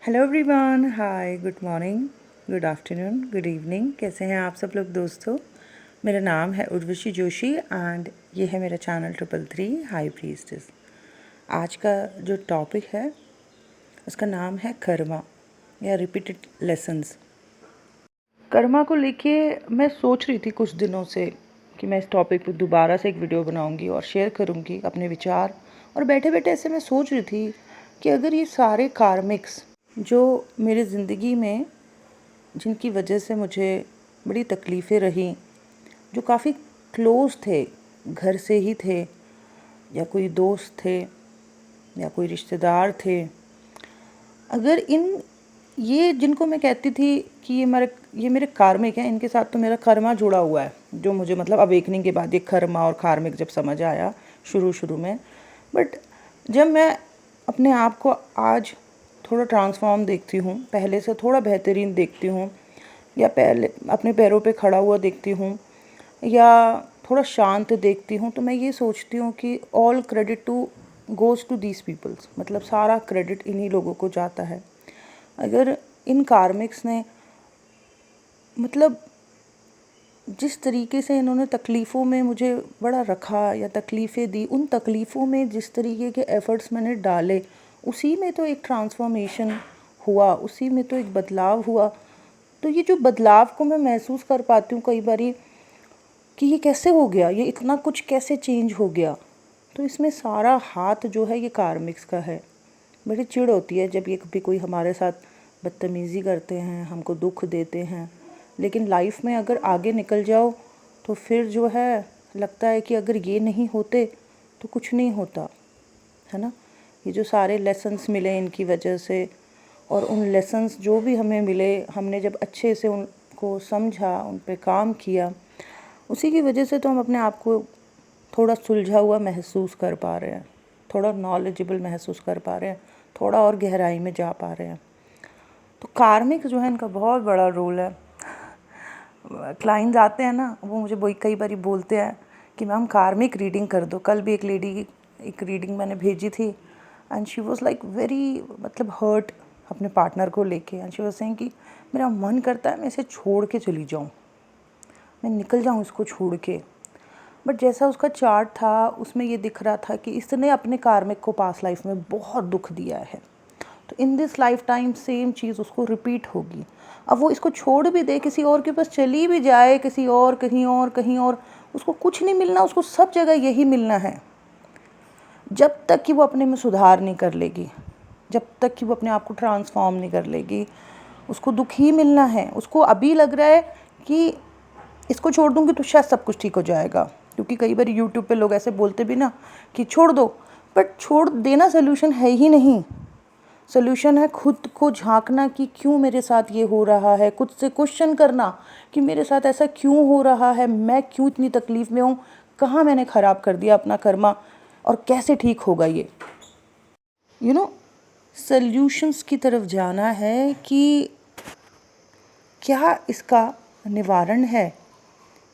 Hello everyone, hi, good morning, good afternoon, good evening. कैसे हैं आप सब लोग दोस्तों? मेरा नाम है उर्वशी जोशी एंड ये है मेरा चैनल 333 हाई प्रीस्टेस। आज का जो टॉपिक है उसका नाम है कर्मा या रिपीटेड लेसन्स। कर्मा को लेके मैं सोच रही थी कुछ दिनों से कि मैं इस टॉपिक पे दोबारा से एक वीडियो बनाऊंगी और शेयर करूंगी अपने विचार। और बैठे बैठे ऐसे मैं सोच रही थी कि अगर ये सारे कार्मिक्स जो मेरी ज़िंदगी में, जिनकी वजह से मुझे बड़ी तकलीफ़ें रही, जो काफ़ी क्लोज़ थे, घर से ही थे या कोई दोस्त थे या कोई रिश्तेदार थे, अगर ये जिनको मैं कहती थी कि ये मेरे कार्मिक हैं, इनके साथ तो मेरा कर्मा जुड़ा हुआ है, जो मुझे मतलब अवेकनिंग के बाद ये कर्मा और कार्मिक जब समझ आया शुरू में। बट जब मैं अपने आप को आज थोड़ा ट्रांसफॉर्म देखती हूँ, पहले से थोड़ा बेहतरीन देखती हूँ, या पहले अपने पैरों पे खड़ा हुआ देखती हूँ, या थोड़ा शांत देखती हूँ, तो मैं ये सोचती हूँ कि all credit goes to these peoples. मतलब सारा क्रेडिट इन्हीं लोगों को जाता है। अगर इन कार्मिक्स ने, मतलब जिस तरीके से इन्होंने तकलीफ़ों में मुझे बड़ा रखा या तकलीफ़ें दी, उन तकलीफ़ों में जिस तरीके के एफ़र्ट्स मैंने डाले, उसी में तो एक ट्रांसफॉर्मेशन हुआ, उसी में तो एक बदलाव हुआ। तो ये जो बदलाव को मैं महसूस कर पाती हूँ कई बारी कि ये कैसे हो गया, ये इतना कुछ कैसे चेंज हो गया। तो इसमें सारा हाथ जो है ये कार्मिक्स का है। बड़ी चिढ़ होती है जब ये कभी कोई हमारे साथ बदतमीज़ी करते हैं, हमको दुख देते हैं। लेकिन लाइफ में अगर आगे निकल जाओ तो फिर जो है लगता है कि अगर ये नहीं होते तो कुछ नहीं होता, है ना। ये जो सारे लेसन्स मिले इनकी वजह से, और उन लेसन्स जो भी हमें मिले, हमने जब अच्छे से उनको समझा, उन पे काम किया, उसी की वजह से तो हम अपने आप को थोड़ा सुलझा हुआ महसूस कर पा रहे हैं, थोड़ा नॉलेजेबल महसूस कर पा रहे हैं, थोड़ा और गहराई में जा पा रहे हैं। तो कार्मिक जो है इनका बहुत बड़ा रोल है। क्लाइंट्स आते हैं ना, वो मुझे वही कई बार बोलते हैं कि मैम कार्मिक रीडिंग कर दो। कल भी एक लेडी की एक रीडिंग मैंने भेजी थी and she was like very, मतलब हर्ट अपने पार्टनर को लेके, एंड शी वाज सेइंग कि मेरा मन करता है मैं इसे छोड़ के चली जाऊँ, मैं निकल जाऊँ इसको छोड़ के। बट जैसा उसका चार्ट था उसमें ये दिख रहा था कि इसने अपने कार्मिक को पास्ट लाइफ में बहुत दुख दिया है, तो in this lifetime same चीज़ उसको रिपीट होगी। अब वो इसको छोड़ भी दे, किसी और के पास चली भी जाए, किसी और कहीं और, उसको कुछ नहीं मिलना, उसको सब जगह यही मिलना है। जब तक कि वो अपने में सुधार नहीं कर लेगी, जब तक कि वो अपने आप को ट्रांसफॉर्म नहीं कर लेगी, उसको दुख ही मिलना है। उसको अभी लग रहा है कि इसको छोड़ दूँगी तो शायद सब कुछ ठीक हो जाएगा, क्योंकि कई बार यूट्यूब पे लोग ऐसे बोलते भी ना कि छोड़ दो, बट छोड़ देना सोल्यूशन है ही नहीं। सोल्यूशन है खुद को झांकना कि क्यों मेरे साथ ये हो रहा है, खुद से क्वेश्चन करना कि मेरे साथ ऐसा क्यों हो रहा है, मैं क्यों इतनी तकलीफ़ में हूँ, कहाँ मैंने ख़राब कर दिया अपना कर्मा, और कैसे ठीक होगा ये। सल्यूशंस की तरफ जाना है कि क्या इसका निवारण है,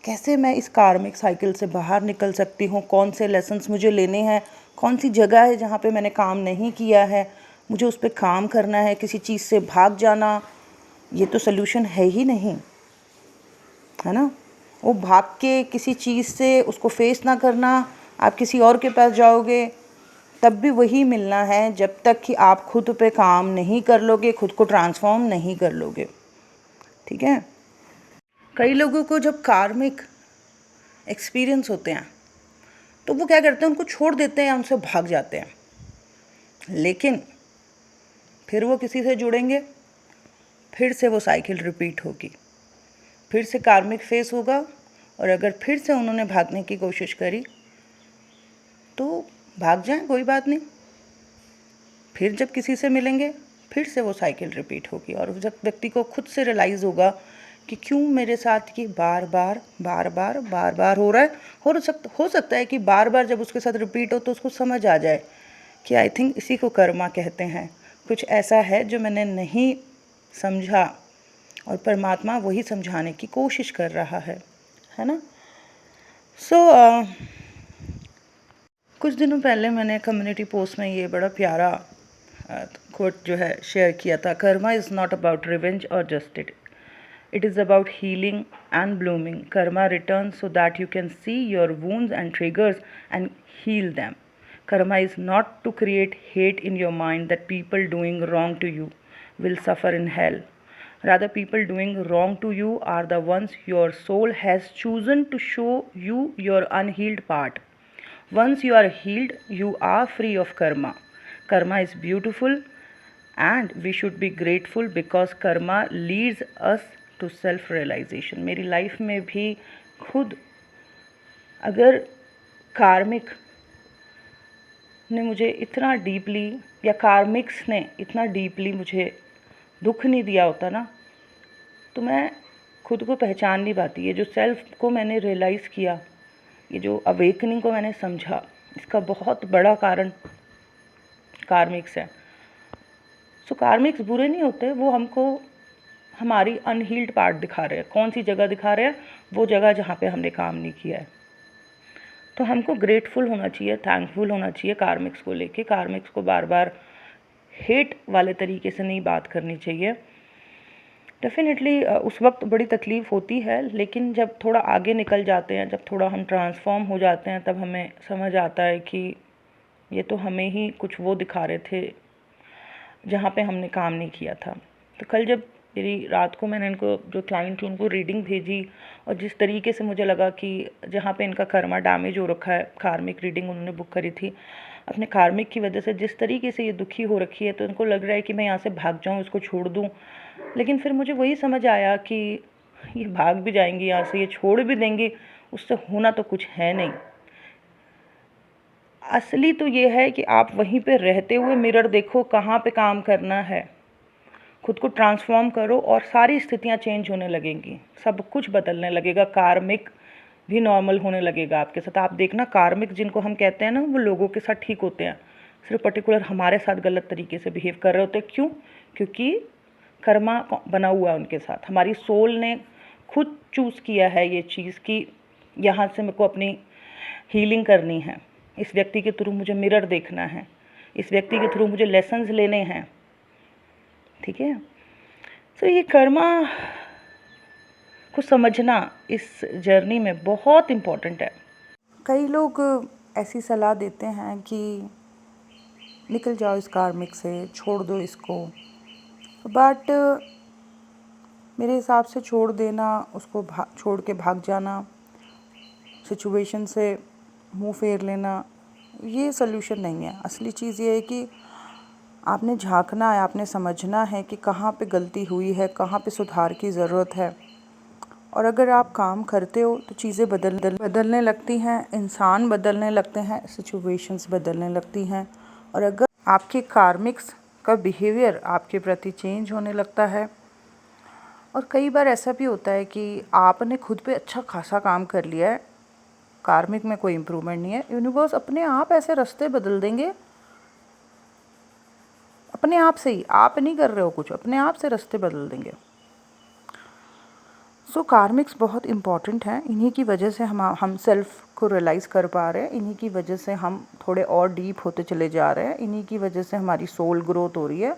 कैसे मैं इस कार्मिक साइकिल से बाहर निकल सकती हूँ, कौन से लेसन्स मुझे लेने हैं, कौन सी जगह है जहाँ पे मैंने काम नहीं किया है, मुझे उस पर काम करना है। किसी चीज़ से भाग जाना ये तो सल्यूशन है ही नहीं, है ना। वो भाग के किसी चीज़ से उसको फेस ना करना, आप किसी और के पास जाओगे तब भी वही मिलना है, जब तक कि आप खुद पे काम नहीं कर लोगे, खुद को ट्रांसफॉर्म नहीं कर लोगे। ठीक है। कई लोगों को जब कार्मिक एक्सपीरियंस होते हैं तो वो क्या करते हैं, उनको छोड़ देते हैं या उनसे भाग जाते हैं। लेकिन फिर वो किसी से जुड़ेंगे, फिर से वो साइकिल रिपीट होगी, फिर से कार्मिक फेस होगा, और अगर फिर से उन्होंने भागने की कोशिश करी तो भाग जाएं, कोई बात नहीं। फिर जब किसी से मिलेंगे फिर से वो साइकिल रिपीट होगी, और जब व्यक्ति को खुद से रियलाइज़ होगा कि क्यों मेरे साथ ये बार बार हो रहा है। हो सकता है कि बार बार जब उसके साथ रिपीट हो तो उसको समझ आ जाए कि आई थिंक इसी को कर्मा कहते हैं, कुछ ऐसा है जो मैंने नहीं समझा और परमात्मा वही समझाने की कोशिश कर रहा है ना। कुछ दिनों पहले मैंने कम्युनिटी पोस्ट में ये बड़ा प्यारा कोट जो है शेयर किया था, Karma is not about revenge और justice, it is about healing and blooming. Karma returns so that you can see your wounds and triggers and heal them. Karma is not to create hate in your mind that people doing wrong to you will suffer in hell. Rather, people doing wrong to you are the ones your soul has chosen to show you your unhealed part. Once you are healed, you are free of karma. Karma is beautiful and we should be grateful because karma leads us to self realization. मेरी life में भी खुद अगर कार्मिक ने मुझे इतना deeply या कार्मिक्स ने इतना डीपली मुझे दुख नहीं दिया होता ना, तो मैं खुद को पहचान नहीं पाती। ये जो सेल्फ को मैंने रियलाइज़ किया, ये जो अवेकनिंग को मैंने समझा, इसका बहुत बड़ा कारण कार्मिक्स है। सो कार्मिक्स बुरे नहीं होते, वो हमको हमारी अनहील्ड पार्ट दिखा रहे हैं। कौन सी जगह दिखा रहे हैं? वो जगह जहाँ पे हमने काम नहीं किया है। तो हमको ग्रेटफुल होना चाहिए, थैंकफुल होना चाहिए कार्मिक्स को लेके। कार्मिक्स को बार बार हेट वाले तरीके से नहीं बात करनी चाहिए। डेफिनेटली उस वक्त बड़ी तकलीफ़ होती है, लेकिन जब थोड़ा आगे निकल जाते हैं, जब थोड़ा हम ट्रांसफॉर्म हो जाते हैं, तब हमें समझ आता है कि ये तो हमें ही कुछ वो दिखा रहे थे जहाँ पे हमने काम नहीं किया था। तो कल जब मेरी रात को मैंने इनको जो क्लाइंट थी उनको रीडिंग भेजी, और जिस तरीके से मुझे लगा कि जहाँ पे इनका कर्मा डैमेज हो रखा है, कार्मिक रीडिंग उन्होंने बुक करी थी, अपने कार्मिक की वजह से जिस तरीके से ये दुखी हो रखी है, तो उनको लग रहा है कि मैं यहाँ से भाग जाऊँ, इसको छोड़ दूँ। लेकिन फिर मुझे वही समझ आया कि ये भाग भी जाएंगी यहाँ से, ये छोड़ भी देंगी, उससे होना तो कुछ है नहीं। असली तो ये है कि आप वहीं पे रहते हुए मिरर देखो, कहाँ पे काम करना है, खुद को ट्रांसफॉर्म करो और सारी स्थितियाँ चेंज होने लगेंगी, सब कुछ बदलने लगेगा, कार्मिक भी नॉर्मल होने लगेगा आपके साथ। आप देखना, कार्मिक जिनको हम कहते हैं ना, वो लोगों के साथ ठीक होते हैं, सिर्फ पर्टिकुलर हमारे साथ गलत तरीके से बिहेव कर रहे होते हैं। क्यों? क्योंकि कर्मा बना हुआ है उनके साथ। हमारी सोल ने खुद चूज़ किया है ये चीज़ कि यहाँ से मेरे को अपनी हीलिंग करनी है, इस व्यक्ति के थ्रू मुझे मिरर देखना है, इस व्यक्ति के थ्रू मुझे लेसन्स लेने हैं। ठीक है? तो ये कर्मा को समझना इस जर्नी में बहुत इम्पोर्टेंट है। कई लोग ऐसी सलाह देते हैं कि निकल जाओ इस कार्मिक से, छोड़ दो इसको, बट मेरे हिसाब से छोड़ देना, उसको छोड़ के भाग जाना, सिचुएशन से मुंह फेर लेना, ये सल्यूशन नहीं है। असली चीज़ ये है कि आपने झांकना है, आपने समझना है कि कहाँ पे गलती हुई है, कहाँ पे सुधार की ज़रूरत है। और अगर आप काम करते हो तो चीज़ें बदलने लगती हैं, इंसान बदलने लगते हैं, सिचुएशंस बदलने लगती हैं। और अगर आपके कार्मिक्स का बिहेवियर आपके प्रति चेंज होने लगता है, और कई बार ऐसा भी होता है कि आपने खुद पे अच्छा खासा काम कर लिया है, कार्मिक में कोई इम्प्रूवमेंट नहीं है, यूनिवर्स अपने आप ऐसे रास्ते बदल देंगे, अपने आप से ही, आप नहीं कर रहे हो कुछ, अपने आप से रास्ते बदल देंगे। सो कार्मिक्स बहुत इम्पॉर्टेंट हैं। इन्हीं की वजह से हम सेल्फ को रियलाइज़ कर पा रहे हैं, इन्हीं की वजह से हम थोड़े और डीप होते चले जा रहे हैं, इन्हीं की वजह से हमारी सोल ग्रोथ हो रही है।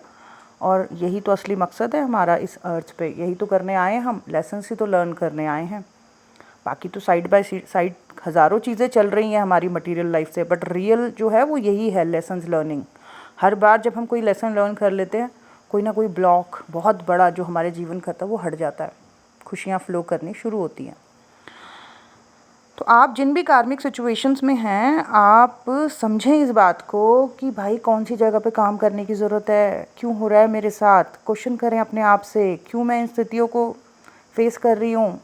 और यही तो असली मकसद है हमारा इस अर्थ पे, यही तो करने आए हैं हम, लेसन्स ही तो लर्न करने आए हैं। बाकी तो साइड बाय साइड हज़ारों चीज़ें चल रही हैं हमारी मटेरियल लाइफ से, बट रियल जो है वो यही है, लेसन्स लर्निंग। हर बार जब हम कोई लेसन लर्न कर लेते हैं, कोई ना कोई ब्लॉक बहुत बड़ा जो हमारे जीवन का था वो हट जाता है, खुशियाँ फ्लो करनी शुरू होती हैं। तो आप जिन भी कार्मिक सिचुएशंस में हैं, आप समझें इस बात को कि भाई कौन सी जगह पे काम करने की ज़रूरत है, क्यों हो रहा है मेरे साथ। क्वेश्चन करें अपने आप से, क्यों मैं इन स्थितियों को फेस कर रही हूँ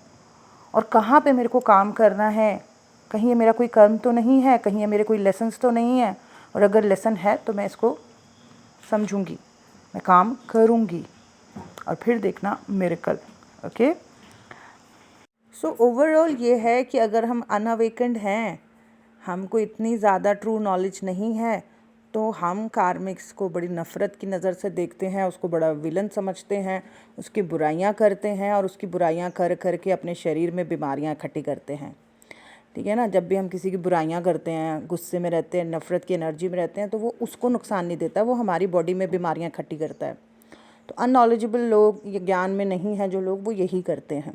और कहाँ पे मेरे को काम करना है। कहीं ये मेरा कोई कर्म तो नहीं है, कहीं ये मेरे कोई लेसन्स तो नहीं है, और अगर लेसन है तो मैं इसको समझूंगी, मैं काम करूंगी, और फिर देखना मिरेकल। ओके, सो ओवरऑल ये है कि अगर हम अनअवेकेंड हैं, हमको इतनी ज़्यादा ट्रू नॉलेज नहीं है, तो हम कार्मिक्स को बड़ी नफ़रत की नज़र से देखते हैं, उसको बड़ा विलन समझते हैं, उसकी बुराइयां करते हैं, और उसकी बुराइयां कर कर के अपने शरीर में बीमारियां इकट्ठी करते हैं। ठीक है ना। जब भी हम किसी की बुराइयां करते हैं, गुस्से में रहते हैं, नफ़रत की एनर्जी में रहते हैं, तो वो उसको नुकसान नहीं देता, वो हमारी बॉडी में बीमारियां इकट्ठी करता है। तो अननॉलेजेबल लोग, ये ज्ञान में नहीं है जो लोग, वो यही करते हैं,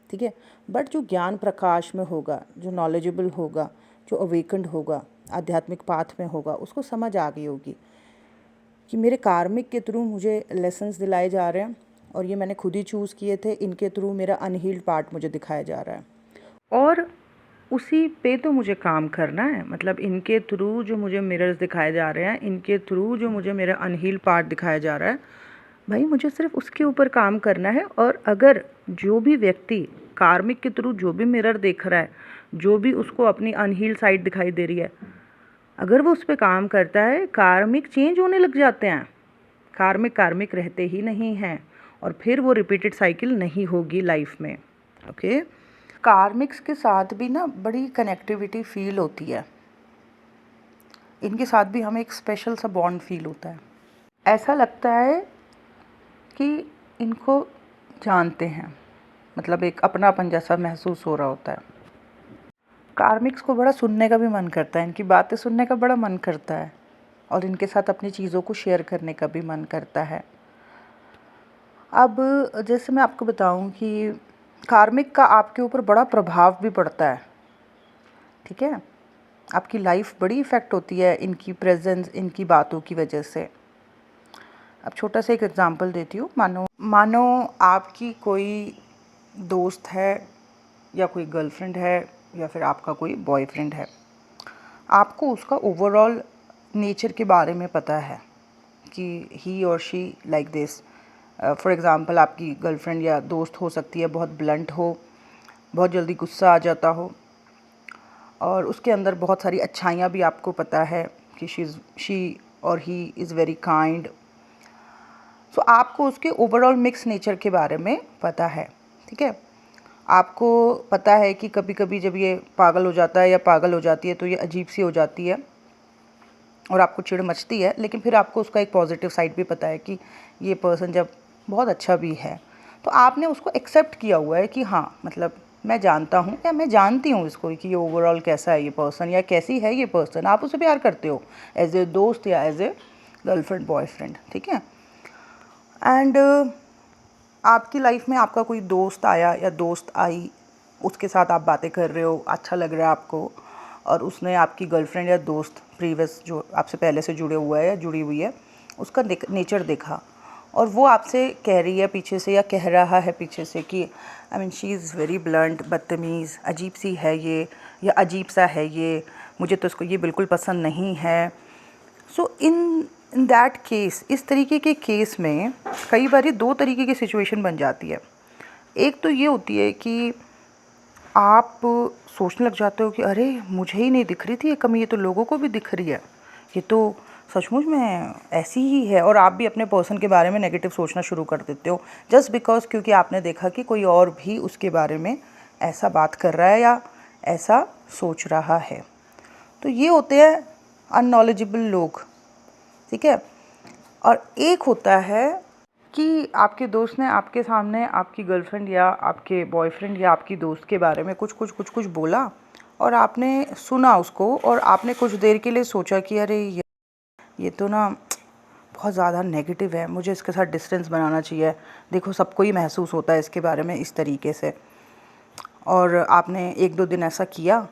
ठीक है। बट जो ज्ञान प्रकाश में होगा, जो नॉलेजेबल होगा, जो अवेकन्ड होगा, आध्यात्मिक पाथ में होगा, उसको समझ आ गई होगी कि मेरे कार्मिक के थ्रू मुझे लेसन्स दिलाए जा रहे हैं और ये मैंने खुद ही चूज़ किए थे। इनके थ्रू मेरा अनहील्ड पार्ट मुझे दिखाया जा रहा है और उसी पे तो मुझे काम करना है। मतलब इनके थ्रू जो मुझे मिरर्स दिखाए जा रहे हैं, इनके थ्रू जो मुझे मेरा अनहील्ड पार्ट दिखाया जा रहा है, भाई मुझे सिर्फ उसके ऊपर काम करना है। और अगर जो भी व्यक्ति कार्मिक के थ्रू जो भी मिरर देख रहा है, जो भी उसको अपनी अनहील्ड साइड दिखाई दे रही है, अगर वो उस पर काम करता है, कार्मिक चेंज होने लग जाते हैं। कार्मिक रहते ही नहीं हैं और फिर वो रिपीटेड साइकिल नहीं होगी लाइफ में। ओके, कार्मिक्स के साथ भी ना बड़ी कनेक्टिविटी फील होती है। इनके साथ भी हमें एक स्पेशल सा बॉन्ड फील होता है। ऐसा लगता है कि इनको जानते हैं, मतलब एक अपनापन जैसा महसूस हो रहा होता है। कार्मिक्स को बड़ा सुनने का भी मन करता है, इनकी बातें सुनने का बड़ा मन करता है और इनके साथ अपनी चीज़ों को शेयर करने का भी मन करता है। अब जैसे मैं आपको बताऊं कि कार्मिक का आपके ऊपर बड़ा प्रभाव भी पड़ता है, ठीक है। आपकी लाइफ बड़ी इफ़ेक्ट होती है इनकी प्रेजेंस, इनकी बातों की वजह से। अब छोटा सा एक एग्जांपल देती हूँ। मानो आपकी कोई दोस्त है या कोई गर्लफ्रेंड है या फिर आपका कोई बॉयफ्रेंड है। आपको उसका ओवरऑल नेचर के बारे में पता है कि ही और she like this. For example, आपकी गर्लफ्रेंड या दोस्त हो सकती है बहुत ब्लंट हो, बहुत जल्दी गुस्सा आ जाता हो, और उसके अंदर बहुत सारी अच्छाइयाँ भी आपको पता है कि शी और ही इज़ वेरी काइंड। सो आपको उसके ओवरऑल मिक्स नेचर के बारे में पता है, ठीक है। आपको पता है कि कभी कभी जब ये पागल हो जाता है या पागल हो जाती है तो ये अजीब सी हो जाती है और आपको चिढ़ मचती है, लेकिन फिर आपको उसका एक पॉजिटिव साइड भी पता है कि ये पर्सन जब बहुत अच्छा भी है। तो आपने उसको एक्सेप्ट किया हुआ है कि हाँ, मतलब मैं जानता हूँ या मैं जानती हूँ इसको कि ये ओवरऑल कैसा है ये पर्सन या कैसी है ये पर्सन। आप उसे प्यार करते हो एज ए दोस्त या एज ए गर्लफ्रेंड बॉयफ्रेंड, ठीक है। एंड आपकी लाइफ में आपका कोई दोस्त आया या दोस्त आई, उसके साथ आप बातें कर रहे हो, अच्छा लग रहा है आपको, और उसने आपकी गर्लफ्रेंड या दोस्त प्रीवियस जो आपसे पहले से जुड़े हुआ है या जुड़ी हुई है उसका नेचर देखा, और वो आपसे कह रही है पीछे से या कह रहा है पीछे से कि I mean she is very blunt, बदतमीज़, अजीब सी है ये, या अजीब सा है ये, मुझे तो इसको ये बिल्कुल पसंद नहीं है। सो इन दैट केस, इस तरीके के केस में कई बार दो तरीके की सिचुएशन बन जाती है। एक तो ये होती है कि आप सोचने लग जाते हो कि अरे मुझे ही नहीं दिख रही थी ये कमी, ये तो लोगों को भी दिख रही है, ये तो सचमुच में ऐसी ही है, और आप भी अपने पर्सन के बारे में नेगेटिव सोचना शुरू कर देते हो जस्ट बिकॉज क्योंकि आपने देखा कि कोई और भी उसके बारे में ऐसा बात कर रहा है या ऐसा सोच रहा है। तो ये होते हैं अननॉलेजेबल लोग, ठीक है। और एक होता है कि आपके दोस्त ने आपके सामने आपकी गर्लफ्रेंड या आपके बॉयफ्रेंड या आपकी दोस्त के बारे में कुछ बोला और आपने सुना उसको, और आपने कुछ देर के लिए सोचा कि अरे ये तो ना बहुत ज़्यादा नेगेटिव है, मुझे इसके साथ डिस्टेंस बनाना चाहिए, देखो सबको ही महसूस होता है इसके बारे में इस तरीके से, और आपने एक दो दिन ऐसा किया।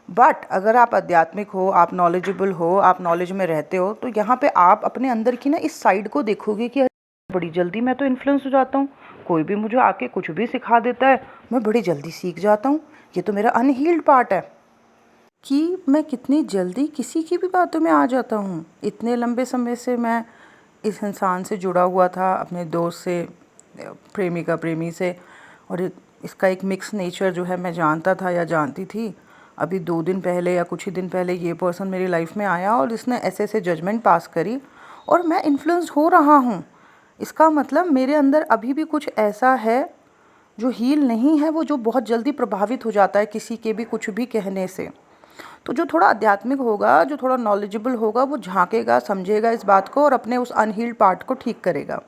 बट अगर आप आध्यात्मिक हो, आप नॉलेजेबल हो, आप नॉलेज में रहते हो, तो यहाँ पे आप अपने अंदर की ना इस साइड को देखोगे कि बड़ी जल्दी मैं तो इन्फ्लुएंस हो जाता हूँ, कोई भी मुझे आके कुछ भी सिखा देता है, मैं बड़ी जल्दी सीख जाता हूँ। ये तो मेरा अनहील्ड पार्ट है कि मैं कितनी जल्दी किसी की भी बातों में आ जाता हूँ। इतने लंबे समय से मैं इस इंसान से जुड़ा हुआ था, अपने दोस्त से, प्रेमिका प्रेमी से, और इसका एक मिक्स नेचर जो है मैं जानता था या जानती थी। अभी 2 दिन पहले या कुछ ही दिन पहले ये पर्सन मेरी लाइफ में आया और इसने ऐसे ऐसे जजमेंट पास करी और मैं इन्फ्लुएंस्ड हो रहा हूँ। इसका मतलब मेरे अंदर अभी भी कुछ ऐसा है जो हील नहीं है, वो जो बहुत जल्दी प्रभावित हो जाता है किसी के भी कुछ भी कहने से। तो जो थोड़ा आध्यात्मिक होगा, जो थोड़ा नॉलेजेबल होगा, वो झांकेगा, समझेगा इस बात को और अपने उस अनहील्ड पार्ट को ठीक करेगा।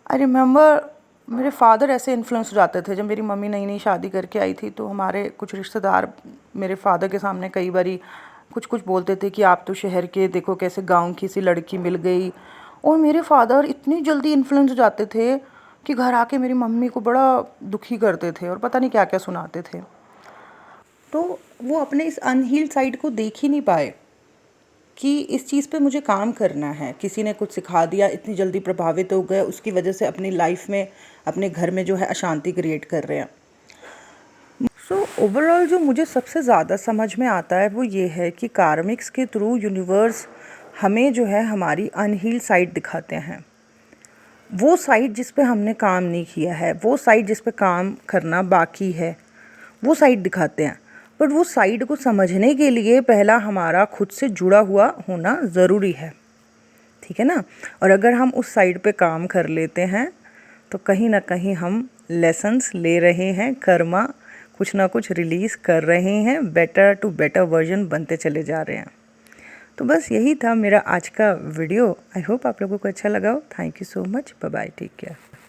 आई रिमेंबर मेरे फादर ऐसे इन्फ्लुएंस हो जाते थे। जब मेरी मम्मी नई नई शादी करके आई थी तो हमारे कुछ रिश्तेदार मेरे फादर के सामने कई बारी कुछ कुछ बोलते थे कि आप तो शहर के, देखो कैसे गांव की सी लड़की मिल गई। और मेरे फादर इतनी जल्दी इन्फ्लुएंस हो जाते थे कि घर आके मेरी मम्मी को बड़ा दुखी करते थे और पता नहीं क्या क्या सुनाते थे। तो वो अपने इस अनहील्ड साइड को देख ही नहीं पाए कि इस चीज़ पे मुझे काम करना है। किसी ने कुछ सिखा दिया, इतनी जल्दी प्रभावित हो गए, उसकी वजह से अपनी लाइफ में, अपने घर में जो है अशांति क्रिएट कर रहे हैं। सो ओवरऑल जो मुझे सबसे ज़्यादा समझ में आता है वो ये है कि कार्मिक्स के थ्रू यूनिवर्स हमें जो है हमारी अनहील्ड साइड दिखाते हैं। वो साइड जिस पे हमने काम नहीं किया है, वो साइड जिस पे काम करना बाकी है, वो साइड दिखाते हैं। बट वो साइड को समझने के लिए पहला हमारा खुद से जुड़ा हुआ होना ज़रूरी है, ठीक है ना। और अगर हम उस साइड पे काम कर लेते हैं तो कहीं ना कहीं हम लेसन्स ले रहे हैं, कर्मा कुछ ना कुछ रिलीज़ कर रहे हैं, बेटर टू बेटर वर्जन बनते चले जा रहे हैं। तो बस यही था मेरा आज का वीडियो। आई होप आप लोगों को अच्छा लगा हो। Thank you so much. Bye bye, take care.